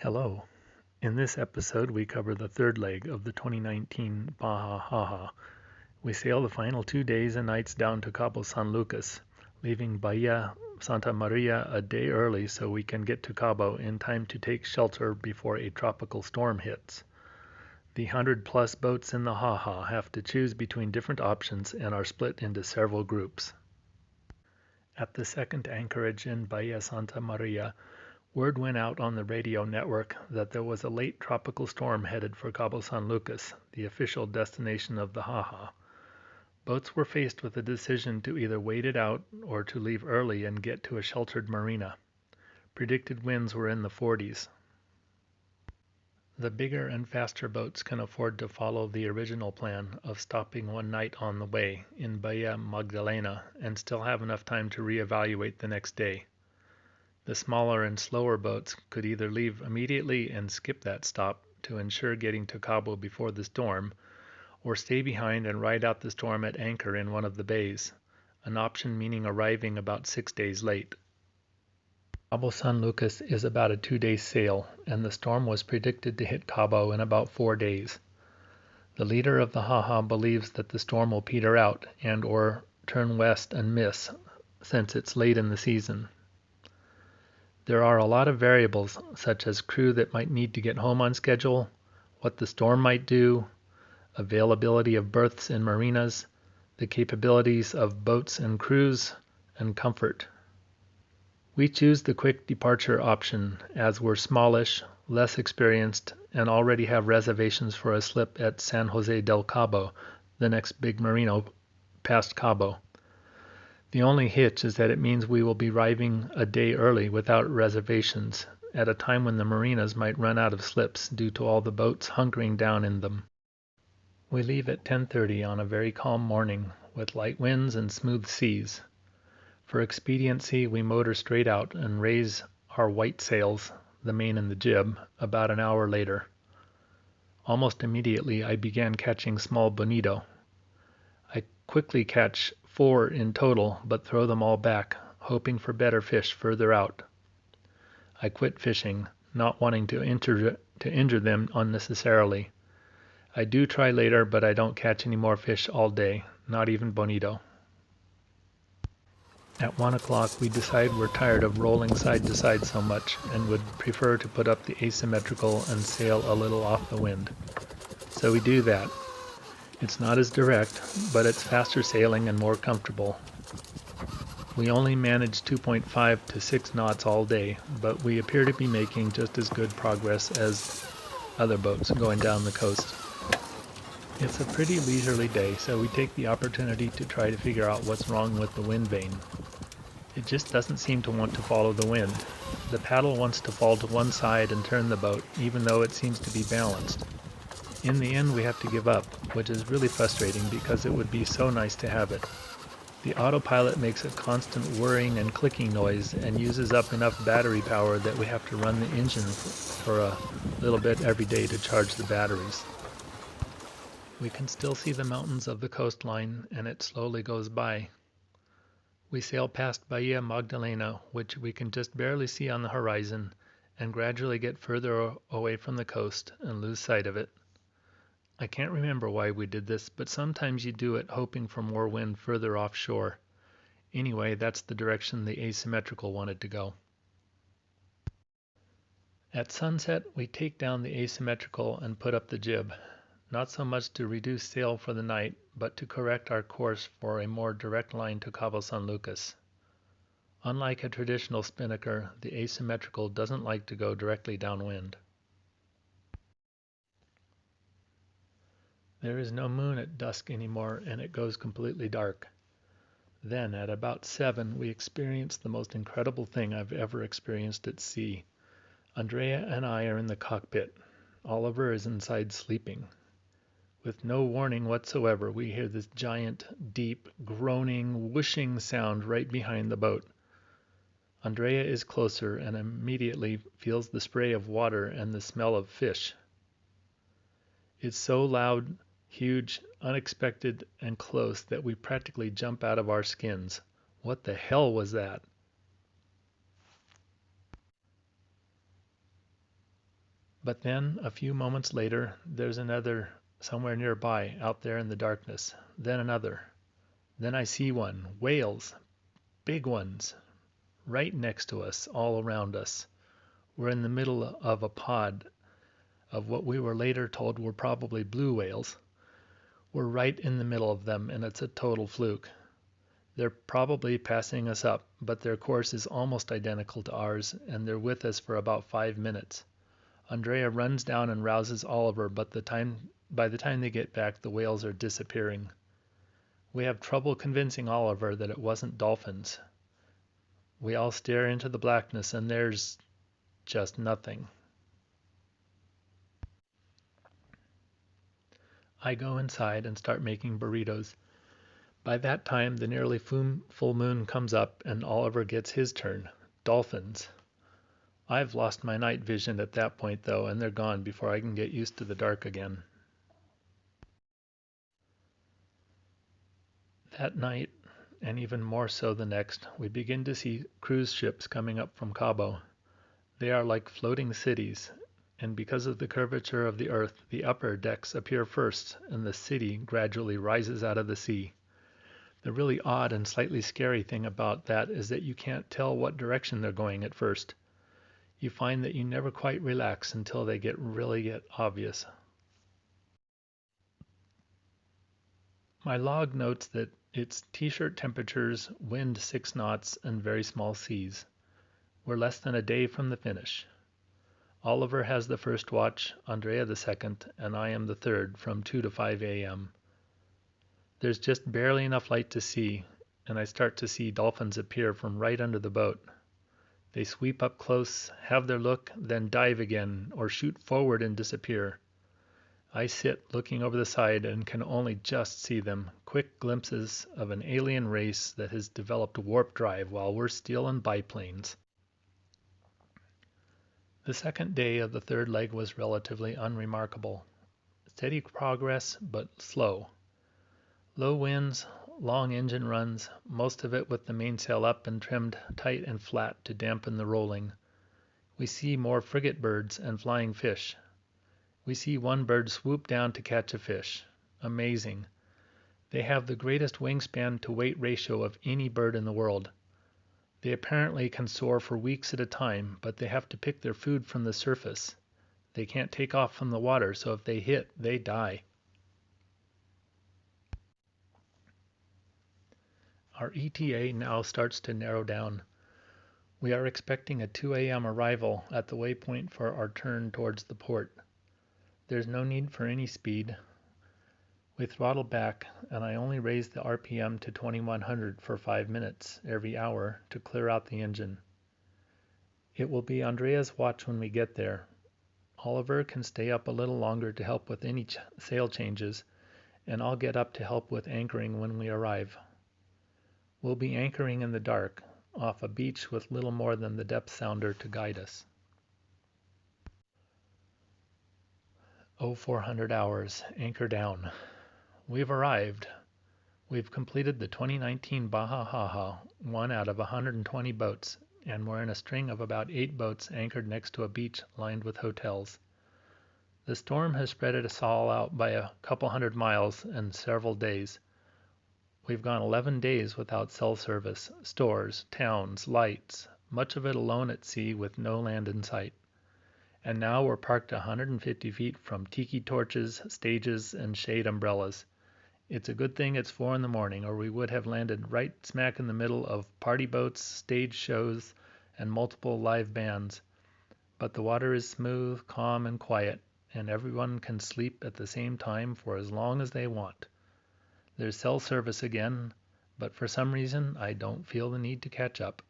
Hello. In this episode, we cover the third leg of the 2019 Baja Haha. We sail the final 2 days and nights down to Cabo San Lucas, leaving Bahia Santa Maria a day early so we can get to Cabo in time to take shelter before a tropical storm hits. The 100-plus boats in the Haha have to choose between different options and are split into several groups. At the second anchorage in Bahia Santa Maria, word went out on the radio network that there was a late tropical storm headed for Cabo San Lucas, the official destination of the Haha. Boats were faced with a decision to either wait it out or to leave early and get to a sheltered marina. Predicted winds were in the 40s. The bigger and faster boats can afford to follow the original plan of stopping one night on the way in Bahia Magdalena and still have enough time to reevaluate the next day. The smaller and slower boats could either leave immediately and skip that stop to ensure getting to Cabo before the storm, or stay behind and ride out the storm at anchor in one of the bays, an option meaning arriving about 6 days late. Cabo San Lucas is about a 2-day sail, and the storm was predicted to hit Cabo in about 4 days. The leader of the Haha believes that the storm will peter out and or turn west and miss, since it's late in the season. There are a lot of variables, such as crew that might need to get home on schedule, what the storm might do, availability of berths in marinas, the capabilities of boats and crews, and comfort. We choose the quick departure option as we're smallish, less experienced, and already have reservations for a slip at San Jose del Cabo, the next big marina past Cabo. The only hitch is that it means we will be arriving a day early without reservations, at a time when the marinas might run out of slips due to all the boats hunkering down in them. We leave at 10:30 on a very calm morning with light winds and smooth seas. For expediency, we motor straight out and raise our white sails, the main and the jib, about an hour later. Almost immediately, I began catching small bonito. I quickly catch 4 in total, but throw them all back, hoping for better fish further out. I quit fishing, not wanting to injure them unnecessarily. I do try later, but I don't catch any more fish all day, not even bonito. At 1 o'clock, we decide we're tired of rolling side to side so much and would prefer to put up the asymmetrical and sail a little off the wind. So we do that. It's not as direct, but it's faster sailing and more comfortable. We only managed 2.5 to 6 knots all day, but we appear to be making just as good progress as other boats going down the coast. It's a pretty leisurely day, so we take the opportunity to try to figure out what's wrong with the wind vane. It just doesn't seem to want to follow the wind. The paddle wants to fall to one side and turn the boat, even though it seems to be balanced. In the end, we have to give up, which is really frustrating because it would be so nice to have it. The autopilot makes a constant whirring and clicking noise and uses up enough battery power that we have to run the engine for a little bit every day to charge the batteries. We can still see the mountains of the coastline, and it slowly goes by. We sail past Bahia Magdalena, which we can just barely see on the horizon, and gradually get further away from the coast and lose sight of it. I can't remember why we did this, but sometimes you do it hoping for more wind further offshore. Anyway, that's the direction the asymmetrical wanted to go. At sunset, we take down the asymmetrical and put up the jib, not so much to reduce sail for the night, but to correct our course for a more direct line to Cabo San Lucas. Unlike a traditional spinnaker, the asymmetrical doesn't like to go directly downwind. There is no moon at dusk anymore, and it goes completely dark. Then, at about 7, we experience the most incredible thing I've ever experienced at sea. Andrea and I are in the cockpit. Oliver is inside sleeping. With no warning whatsoever, we hear this giant, deep, groaning, whooshing sound right behind the boat. Andrea is closer and immediately feels the spray of water and the smell of fish. It's so loud, huge, unexpected, and close that we practically jump out of our skins. What the hell was that? But then, a few moments later, there's another somewhere nearby, out there in the darkness. Then another. Then I see one. Whales. Big ones. Right next to us, all around us. We're in the middle of a pod of what we were later told were probably blue whales. We're right in the middle of them, and it's a total fluke. They're probably passing us up, but their course is almost identical to ours, and they're with us for about 5 minutes. Andrea runs down and rouses Oliver, but by the time they get back, the whales are disappearing. We have trouble convincing Oliver that it wasn't dolphins. We all stare into the blackness, and there's just nothing. I go inside and start making burritos. By that time, the nearly full moon comes up, and Oliver gets his turn. Dolphins. I've lost my night vision at that point, though, and they're gone before I can get used to the dark again. That night, and even more so the next, we begin to see cruise ships coming up from Cabo. They are like floating cities, and because of the curvature of the earth, the upper decks appear first, and the city gradually rises out of the sea. The really odd and slightly scary thing about that is that you can't tell what direction they're going at first. You find that you never quite relax until they really get obvious. My log notes that it's t-shirt temperatures, wind 6 knots, and very small seas. We're less than a day from the finish. Oliver has the first watch, Andrea the second, and I am the third from 2 to 5 a.m. There's just barely enough light to see, and I start to see dolphins appear from right under the boat. They sweep up close, have their look, then dive again, or shoot forward and disappear. I sit looking over the side and can only just see them, quick glimpses of an alien race that has developed warp drive while we're still in biplanes. The second day of the third leg was relatively unremarkable. Steady progress, but slow. Low winds, long engine runs, most of it with the mainsail up and trimmed tight and flat to dampen the rolling. We see more frigate birds and flying fish. We see one bird swoop down to catch a fish. Amazing. They have the greatest wingspan to weight ratio of any bird in the world. They apparently can soar for weeks at a time, but they have to pick their food from the surface. They can't take off from the water, so if they hit, they die. Our ETA now starts to narrow down. We are expecting a 2 a.m. arrival at the waypoint for our turn towards the port. There's no need for any speed. We throttle back, and I only raise the RPM to 2100 for 5 minutes every hour to clear out the engine. It will be Andrea's watch when we get there. Oliver can stay up a little longer to help with any sail changes, and I'll get up to help with anchoring when we arrive. We'll be anchoring in the dark, off a beach with little more than the depth sounder to guide us. 0400 hours, anchor down. We've arrived. We've completed the 2019 Baja Haha, one out of 120 boats, and we're in a string of about 8 boats anchored next to a beach lined with hotels. The storm has spread us all out by a couple hundred miles and several days. We've gone 11 days without cell service, stores, towns, lights, much of it alone at sea with no land in sight. And now we're parked 150 feet from tiki torches, stages, and shade umbrellas. It's a good thing it's 4 in the morning, or we would have landed right smack in the middle of party boats, stage shows, and multiple live bands. But the water is smooth, calm, and quiet, and everyone can sleep at the same time for as long as they want. There's cell service again, but for some reason I don't feel the need to catch up.